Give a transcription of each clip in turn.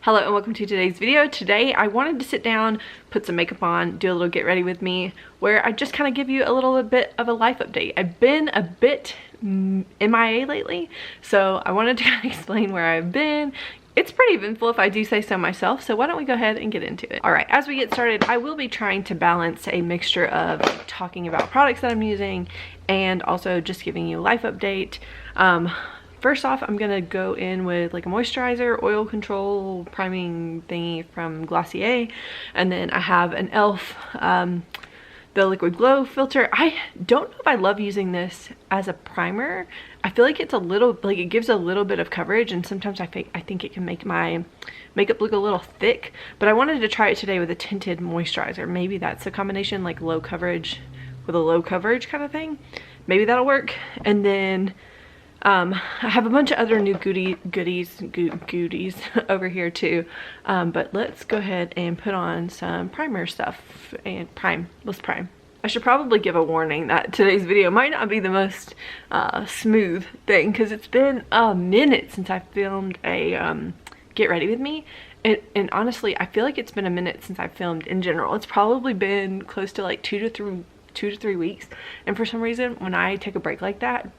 Hello and welcome to today's video. Today I wanted to sit down, put some makeup on, do a little get ready with me, where I just kind of give you a little bit of a life update. I've been a bit MIA lately, so I wanted to kind of explain where I've been. It's pretty eventful if I do say so myself, so why don't we go ahead and get into it. Alright, as we get started, I will be trying to balance a mixture of talking about products that I'm using and also just giving you a life update. First off, I'm gonna go in with like a moisturizer, oil control, priming thingy from Glossier, and then I have an e.l.f. The Liquid Glow filter. I don't know if I love using this as a primer. I feel like it's a little, like it gives a little bit of coverage, and sometimes I think it can make my makeup look a little thick, but I wanted to try it today with a tinted moisturizer. Maybe that's a combination, like low coverage with a low coverage kind of thing. Maybe that'll work. And then I have a bunch of other new goodies over here too, but let's go ahead and put on some primer stuff and let's prime. I should probably give a warning that today's video might not be the most smooth thing, because it's been a minute since I filmed a get ready with me, and honestly I feel like it's been a minute since I filmed in general. It's probably been close to like 2 to 3 weeks, and for some reason when I take a break like that,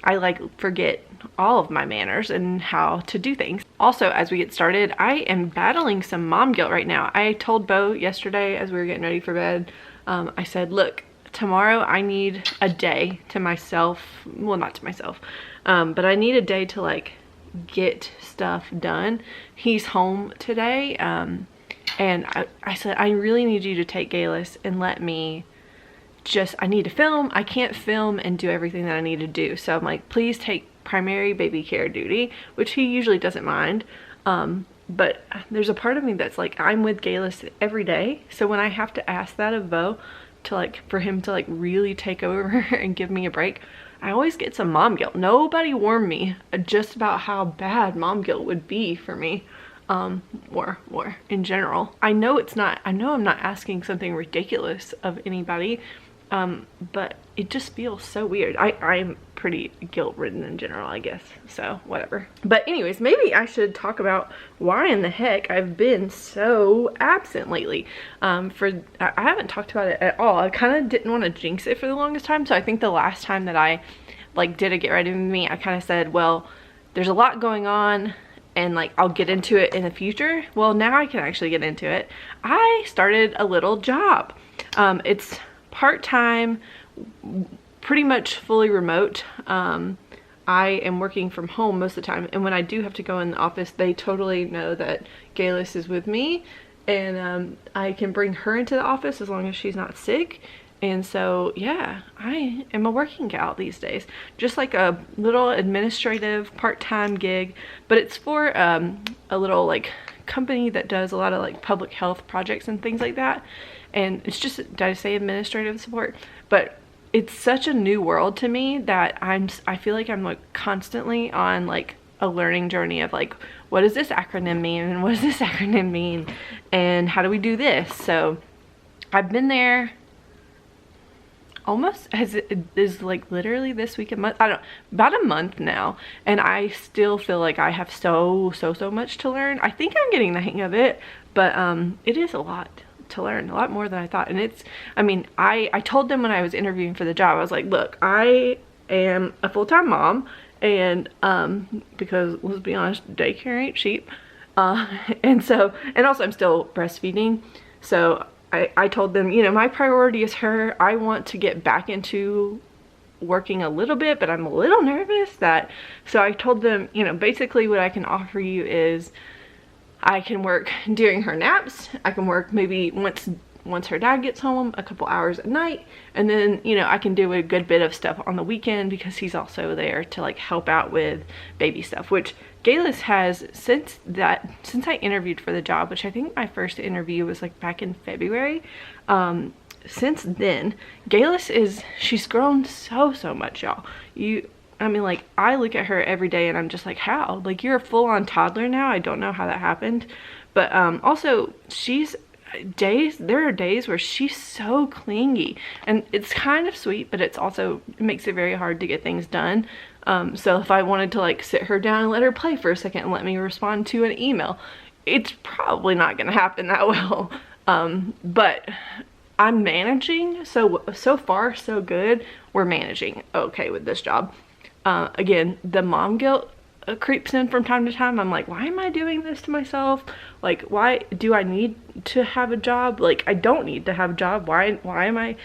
I like forget all of my manners and how to do things. Also, as we get started, I am battling some mom guilt right now. I told Bo yesterday as we were getting ready for bed, I said, look, tomorrow I need a day to myself. Well, not to myself, but I need a day to like get stuff done. He's home today, and I said, I really need you to take Galis and let me I need to film. I can't film and do everything that I need to do. So I'm like, please take primary baby care duty, which he usually doesn't mind. But there's a part of me that's like, I'm with Galis every day. So when I have to ask that of Bo to like, for him to like really take over and give me a break, I always get some mom guilt. Nobody warned me just about how bad mom guilt would be for me. Or in general. I know I'm not asking something ridiculous of anybody. But it just feels so weird. I'm pretty guilt-ridden in general, I guess, so whatever. But anyways, maybe I should talk about why in the heck I've been so absent lately. I haven't talked about it at all. I kind of didn't want to jinx it for the longest time, so I think the last time that I like did a get ready with me, I kind of said, well, there's a lot going on and like I'll get into it in the future. Well, now I can actually get into it. I started a little job. It's part-time, pretty much fully remote. I am working from home most of the time, and when I do have to go in the office, they totally know that Galis is with me, and I can bring her into the office as long as she's not sick. And so yeah, I am a working gal these days, just like a little administrative part-time gig, but it's for a little like company that does a lot of like public health projects and things like that. And it's just, did I say administrative support? But it's such a new world to me that I feel like I'm like constantly on like a learning journey of like, what does this acronym mean? And what does this acronym mean? And how do we do this? So I've been there almost as it is like literally this week, a month, I don't know, about a month now, and I still feel like I have so much to learn. I think I'm getting the hang of it, but it is a lot to learn, a lot more than I thought. And it's, I mean, I told them when I was interviewing for the job, I was like, look, I am a full-time mom, and because let's be honest, daycare ain't cheap, and also I'm still breastfeeding, so I told them, you know, my priority is her. I want to get back into working a little bit, but I'm a little nervous so I told them, you know, basically what I can offer you is I can work during her naps. I can work maybe once her dad gets home, a couple hours at night, and then, you know, I can do a good bit of stuff on the weekend because he's also there to like help out with baby stuff, which Galis has since I interviewed for the job, which I think my first interview was like back in February. Since then, Galis she's grown so much, y'all. I mean, like, I look at her every day and I'm just like, how? Like, you're a full-on toddler now. I don't know how that happened. But also, there are days where she's so clingy, and it's kind of sweet, but it makes it very hard to get things done. So if I wanted to like sit her down and let her play for a second and let me respond to an email, it's probably not gonna happen that well. But I'm managing, so far so good. We're managing okay with this job. Again, the mom guilt creeps in from time to time. I'm like, why am I doing this to myself? Like, why do I need to have a job? Like, I don't need to have a job. Why am I,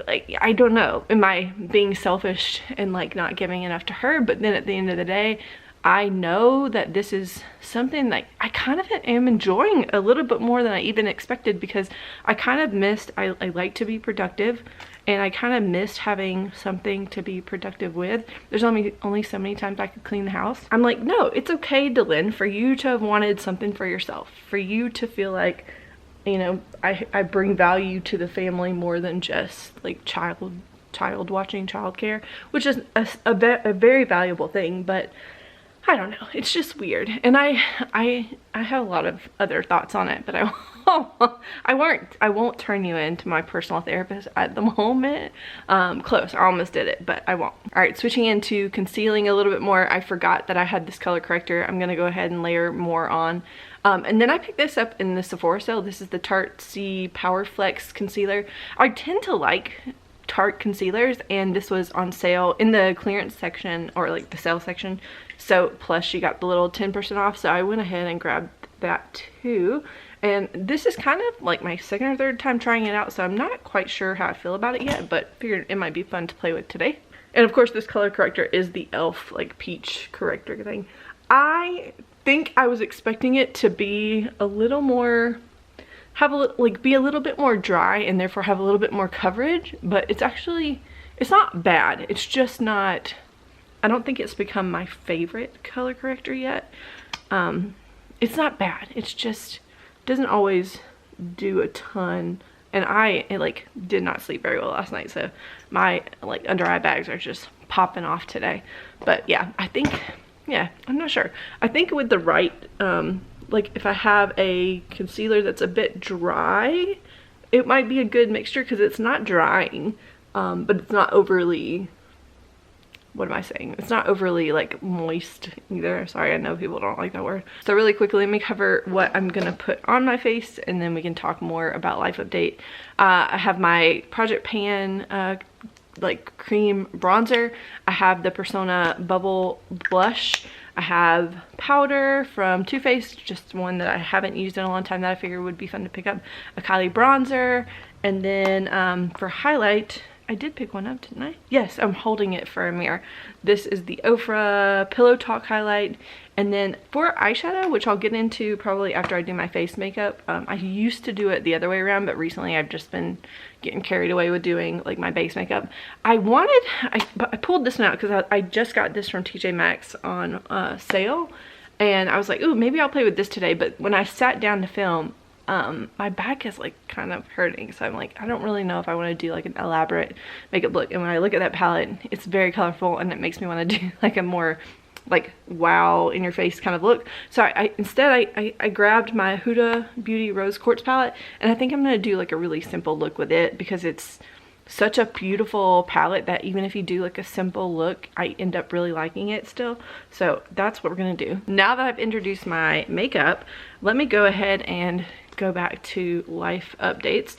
like, I don't know. Am I being selfish and like not giving enough to her? But then at the end of the day, I know that this is something that I kind of am enjoying a little bit more than I even expected, because I kind of missed, I like to be productive, and I kind of missed having something to be productive with. There's only so many times I could clean the house. I'm like, no, it's okay, DaLin, for you to have wanted something for yourself, for you to feel like, you know, I bring value to the family more than just like child watching, childcare, which is a very valuable thing, but I don't know, it's just weird. And I have a lot of other thoughts on it, but I won't turn you into my personal therapist at the moment. Close, I almost did it, but I won't. All right, switching into concealing a little bit more. I forgot that I had this color corrector. I'm gonna go ahead and layer more on. And then I picked this up in the Sephora sale. This is the Tarte C Power Flex Concealer. I tend to like Tarte concealers, and this was on sale in the clearance section, or like the sale section. So plus she got the little 10% off, so I went ahead and grabbed that too. And this is kind of like my second or third time trying it out, so I'm not quite sure how I feel about it yet, but figured it might be fun to play with today. And of course this color corrector is the e.l.f. like peach corrector thing. I think I was expecting it to be a little more, be a little bit more dry and therefore have a little bit more coverage, but it's not bad. It's just not, I don't think it's become my favorite color corrector yet. It's not bad. It's just doesn't always do a ton. And I like did not sleep very well last night, so my like under eye bags are just popping off today. But yeah, I think, yeah, I'm not sure. I think with the right, like if I have a concealer that's a bit dry, it might be a good mixture, because it's not drying, but it's not overly, what am I saying? It's not overly like moist either. Sorry, I know people don't like that word. So really quickly, let me cover what I'm gonna put on my face, and then we can talk more about life update. I have my Project Pan like cream bronzer. I have the Persona Bubble Blush. I have powder from Too Faced, just one that I haven't used in a long time that I figured would be fun to pick up. A Kylie bronzer. And then for highlight, I did pick one up, didn't I? Yes, I'm holding it for a mirror. This is the Ofra Pillow Talk highlight. And then for eyeshadow, which I'll get into probably after I do my face makeup, I used to do it the other way around, but recently I've just been getting carried away with doing like my base makeup. I pulled this one out because I just got this from TJ Maxx on sale, and I was like, ooh, maybe I'll play with this today. But when I sat down to film, my back is like kind of hurting, so I'm like, I don't really know if I want to do like an elaborate makeup look. And when I look at that palette, it's very colorful, and it makes me want to do like a more like wow in your face kind of look. So instead I grabbed my Huda Beauty Rose Quartz palette, and I think I'm gonna do like a really simple look with it, because it's such a beautiful palette that even if you do like a simple look, I end up really liking it still. So that's what we're gonna do. Now that I've introduced my makeup, let me go ahead and go back to life updates.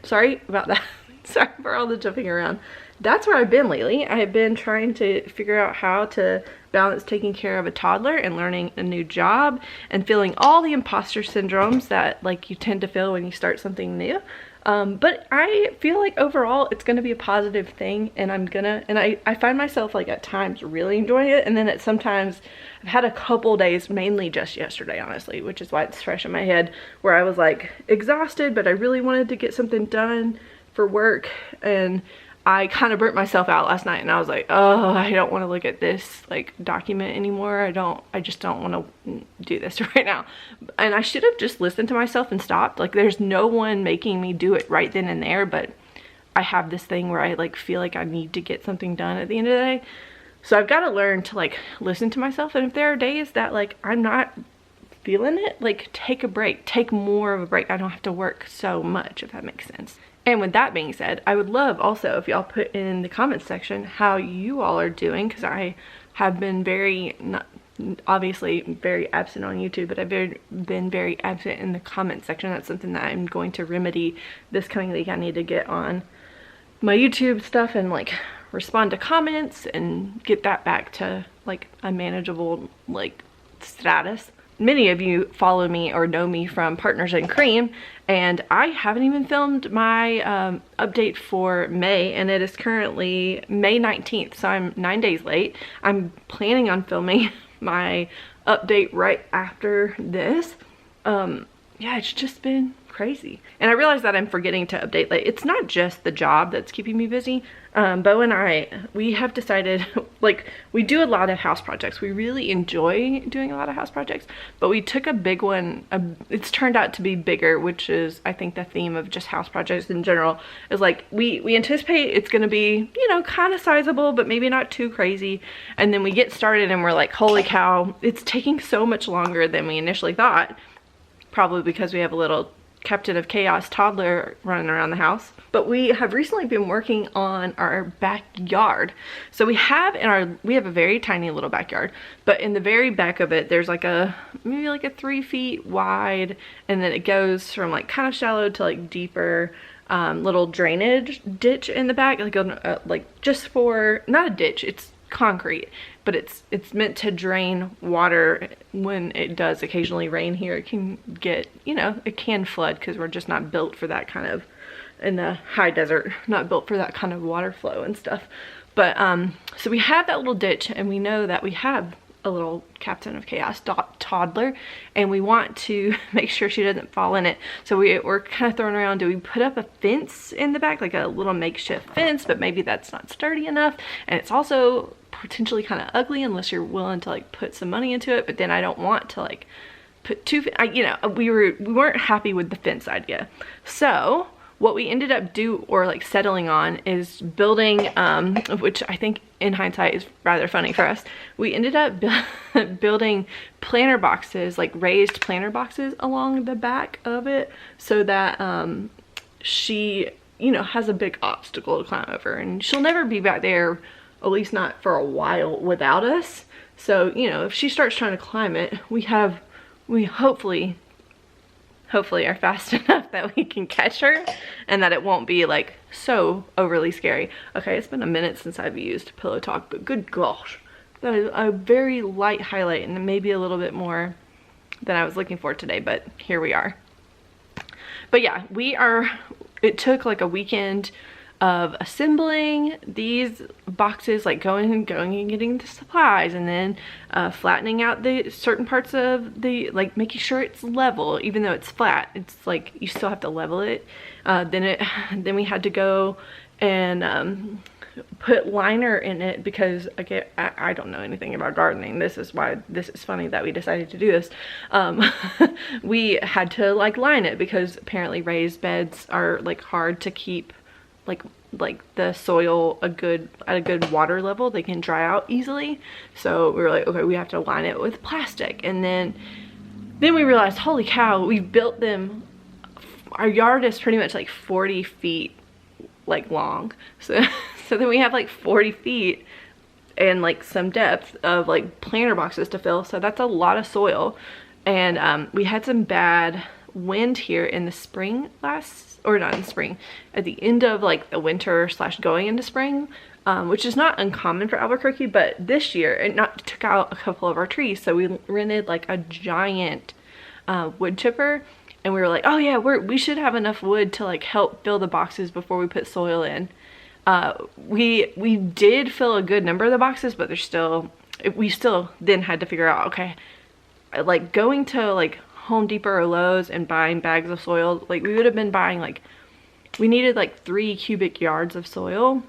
Sorry about that. Sorry for all the jumping around. That's where I've been lately. I have been trying to figure out how to balance taking care of a toddler and learning a new job and feeling all the imposter syndromes that like you tend to feel when you start something new. But I feel like overall it's going to be a positive thing, and I find myself like at times really enjoying it, and then at sometimes I've had a couple days, mainly just yesterday honestly, which is why it's fresh in my head, where I was like exhausted, but I really wanted to get something done for work, and I kind of burnt myself out last night, and I was like, oh, I don't want to look at this like document anymore. I just don't want to do this right now. And I should have just listened to myself and stopped. Like there's no one making me do it right then and there, but I have this thing where I like feel like I need to get something done at the end of the day. So I've got to learn to like listen to myself. And if there are days that like I'm not feeling it, like take a break, take more of a break. I don't have to work so much, if that makes sense. And with that being said, I would love also if y'all put in the comments section how you all are doing, because I have been very, not, obviously very absent on YouTube, but I've been very absent in the comment section. That's something that I'm going to remedy this coming week. I need to get on my YouTube stuff and like respond to comments and get that back to like a manageable like status. Many of you follow me or know me from Partners in Cream, and I haven't even filmed my update for May, and it is currently May 19th, so I'm 9 days late. I'm planning on filming my update right after this. Yeah, it's just been crazy. And I realize that I'm forgetting to update. Like, it's not just the job that's keeping me busy. Bo and I, we have decided, like, we do a lot of house projects. We really enjoy doing a lot of house projects, but we took a big one. It's turned out to be bigger, which is, I think, the theme of just house projects in general, is like, we anticipate it's going to be, you know, kind of sizable, but maybe not too crazy. And then we get started and we're like, holy cow, it's taking so much longer than we initially thought. Probably because we have a little Captain of Chaos toddler running around the house. But we have recently been working on our backyard. So we have a very tiny little backyard, but in the very back of it, there's like maybe like a 3 feet wide, and then it goes from like kind of shallow to like deeper little drainage ditch in the back, like just for, not a ditch, it's concrete, but it's meant to drain water when it does occasionally rain here. It can get, you know, it can flood because we're just not built for that kind of, in the high desert, not built for that kind of water flow and stuff. But so we have that little ditch, and we know that we have a little Captain of Chaos toddler, and we want to make sure she doesn't fall in it. So we're kind of throwing around, do we put up a fence in the back, like a little makeshift fence, but maybe that's not sturdy enough, and it's also potentially kind of ugly unless you're willing to like put some money into it. But then I don't want to like put you know, we weren't happy with the fence idea. So what we ended up settling on is building, which I think in hindsight is rather funny for us. We ended up building planter boxes, like raised planter boxes along the back of it, so that she, you know, has a big obstacle to climb over, and she'll never be back there, at least not for a while, without us. So, you know, if she starts trying to climb it, we hopefully are fast enough that we can catch her, and that it won't be like so overly scary. Okay, it's been a minute since I've used Pillow Talk, but good gosh, that is a very light highlight, and maybe a little bit more than I was looking for today, but here we are. But yeah, it took like a weekend of assembling these boxes, like going and getting the supplies, and then flattening out the certain parts of the, like making sure it's level, even though it's flat, it's like you still have to level it. Then we had to go and put liner in it, because again, I don't know anything about gardening. This is why this is funny that we decided to do this. We had to like line it, because apparently raised beds are like hard to keep like the soil at a good water level. They can dry out easily. So we were like, okay, we have to line it with plastic. And then we realized, holy cow, we built them. Our yard is pretty much like 40 feet like long. So then we have like 40 feet and like some depth of like planter boxes to fill. So that's a lot of soil. And we had some bad wind here in the spring not in the spring, at the end of like the winter / going into spring, which is not uncommon for Albuquerque, but this year it took out a couple of our trees. So we rented like a giant wood chipper, and we were like, oh yeah, we should have enough wood to like help fill the boxes before we put soil in. We did fill a good number of the boxes, but we still then had to figure out, okay, like going to like Home Depot or Lowe's and buying bags of soil, like we would have been buying like, we needed like 3 cubic yards of soil.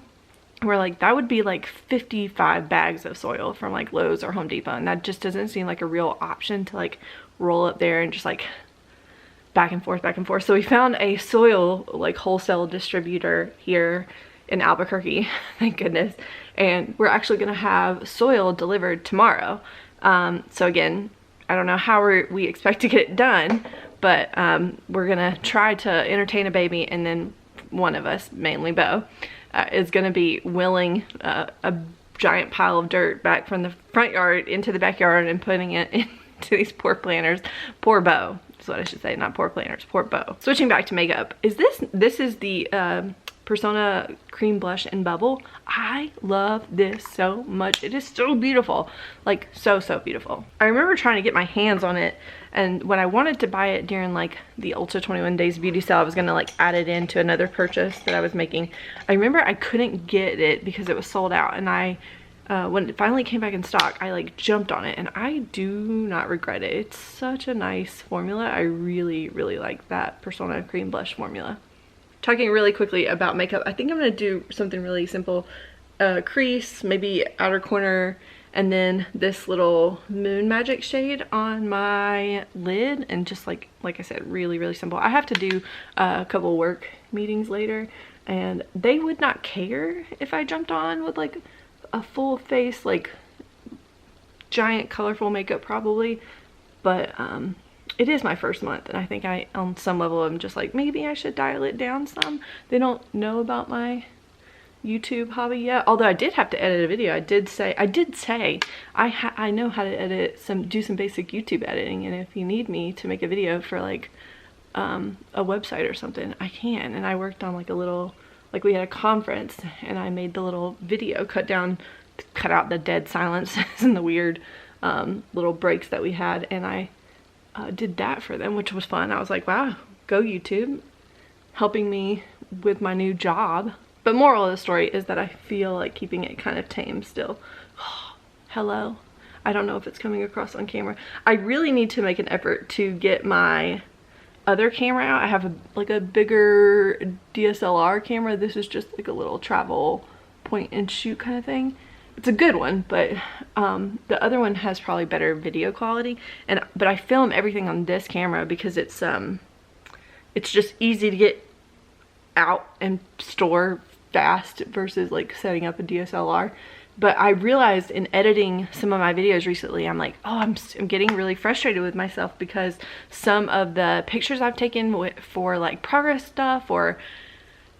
We're like, that would be like 55 bags of soil from like Lowe's or Home Depot, and that just doesn't seem like a real option to like roll up there and just like back and forth. So we found a soil like wholesale distributor here in Albuquerque, thank goodness, and we're actually gonna have soil delivered tomorrow. So again, I don't know how we expect to get it done, but we're gonna try to entertain a baby, and then one of us, mainly Bo, is gonna be wheeling a giant pile of dirt back from the front yard into the backyard and putting it into these poor planters. Poor Bo, that's what I should say, not poor planters, poor Bo. Switching back to makeup, this is the Persona Cream Blush in Bubble. I love this so much. It is so beautiful, like so beautiful. I remember trying to get my hands on it, and when I wanted to buy it during like the Ulta 21 Days Beauty Sale, I was gonna like add it into another purchase that I was making. I remember I couldn't get it because it was sold out, and I when it finally came back in stock, I like jumped on it, and I do not regret it. It's such a nice formula. I really like that Persona Cream Blush formula. Talking really quickly about makeup, I think I'm gonna do something really simple. Crease, maybe outer corner, and then this little Moon Magic shade on my lid, and just like I said, really simple. I have to do a couple work meetings later, and they would not care if I jumped on with like a full face, like giant colorful makeup probably, but it is my first month, and I think on some level I'm just like, maybe I should dial it down some. They don't know about my YouTube hobby yet, although I did have to edit a video. I did say I know how to edit do some basic YouTube editing, and if you need me to make a video for like a website or something, I can. And I worked on like a little, like we had a conference, and I made the little video, cut out the dead silences and the weird little breaks that we had, and I did that for them, which was fun. I was like, wow, go YouTube, helping me with my new job. But moral of the story is that I feel like keeping it kind of tame still. Hello. I don't know if it's coming across on camera. I really need to make an effort to get my other camera out. I have a bigger DSLR camera. This is just like a little travel point and shoot kind of thing. It's a good one, but the other one has probably better video quality. But I film everything on this camera because it's just easy to get out and store fast versus like setting up a DSLR. But I realized in editing some of my videos recently, I'm like, oh, I'm getting really frustrated with myself because some of the pictures I've taken for like progress stuff, or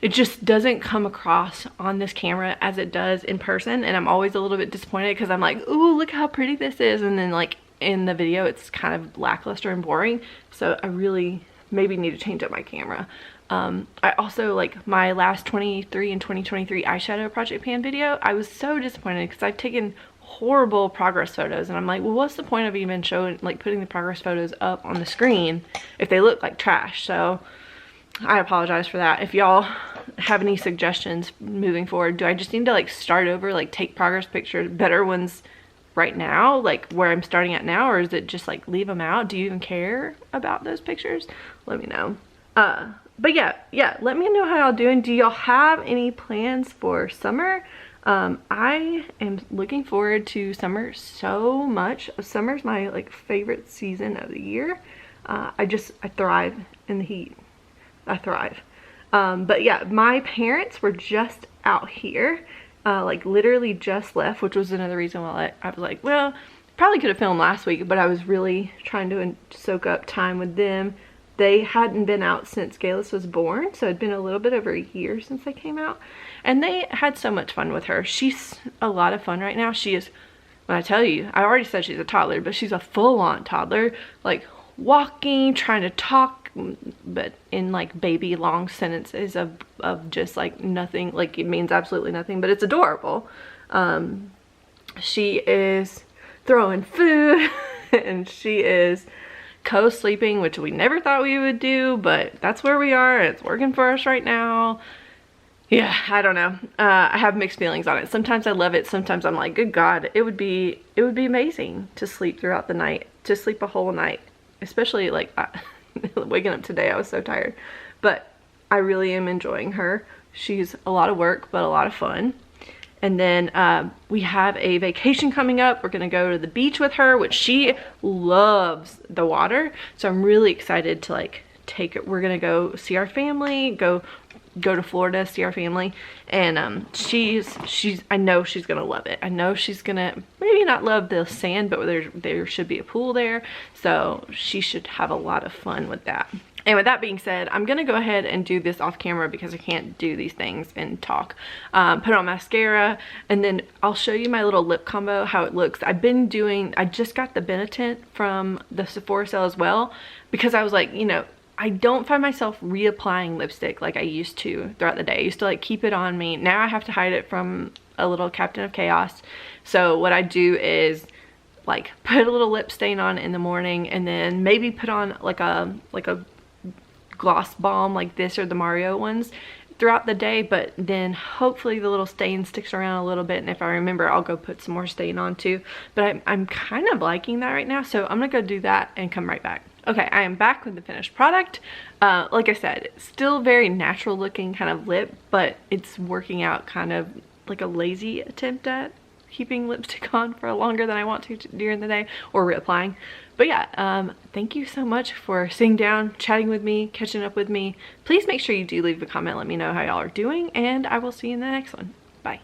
it just doesn't come across on this camera as it does in person, and I'm always a little bit disappointed because I'm like, ooh, look how pretty this is, and then like in the video it's kind of lackluster and boring. So I really maybe need to change up my camera. I also, like my last 23 and 2023 eyeshadow project pan video, I was so disappointed because I've taken horrible progress photos, and I'm like, well, what's the point of even showing, like putting the progress photos up on the screen if they look like trash? So I apologize for that. If y'all have any suggestions moving forward, do I just need to like start over, like take progress pictures, better ones right now, like where I'm starting at now, or is it just like leave them out? Do you even care about those pictures? Let me know. But yeah, let me know how y'all doing. Do y'all have any plans for summer? I am looking forward to summer so much. Summer's my like favorite season of the year. I thrive in the heat. I thrive. But yeah, my parents were just out here, like literally just left, which was another reason why I was like, well, probably could have filmed last week, but I was really trying to soak up time with them. They hadn't been out since Galus was born, so it'd been a little bit over a year since they came out, and they had so much fun with her. She's a lot of fun right now. She is, when I tell you, I already said she's a toddler, but she's a full-on toddler, like walking, trying to talk, but in like baby long sentences of just like nothing, like it means absolutely nothing, but it's adorable. She is throwing food and she is co-sleeping, which we never thought we would do, but that's where we are. It's working for us right now. Yeah, I don't know. I have mixed feelings on it. Sometimes I love it. Sometimes I'm like, good God, it would be amazing to sleep throughout the night, to sleep a whole night, especially like waking up today. I was so tired, but I really am enjoying her. She's a lot of work, but a lot of fun. And then we have a vacation coming up. We're gonna go to the beach with her, which she loves the water. So I'm really excited to like take it. We're gonna go see our family, go to Florida, see our family. And I know she's gonna love it. I know she's gonna maybe not love the sand, but there should be a pool there. So she should have a lot of fun with that. And with that being said, I'm going to go ahead and do this off camera because I can't do these things and talk. Put on mascara, and then I'll show you my little lip combo, how it looks. I just got the Benetint from the Sephora sale as well, because I was like, you know, I don't find myself reapplying lipstick like I used to throughout the day. I used to like keep it on me. Now I have to hide it from a little Captain of Chaos. So what I do is like put a little lip stain on in the morning, and then maybe put on like a gloss balm like this or the Mario ones throughout the day, but then hopefully the little stain sticks around a little bit, and if I remember I'll go put some more stain on too. But I'm kind of liking that right now, so I'm gonna go do that and come right back. Okay, I am back with the finished product. Like I said, it's still very natural looking kind of lip, but it's working out kind of like a lazy attempt at keeping lipstick on for longer than I want to during the day, or reapplying. But yeah, thank you so much for sitting down, chatting with me, catching up with me. Please make sure you do leave a comment, let me know how y'all are doing, and I will see you in the next one. Bye.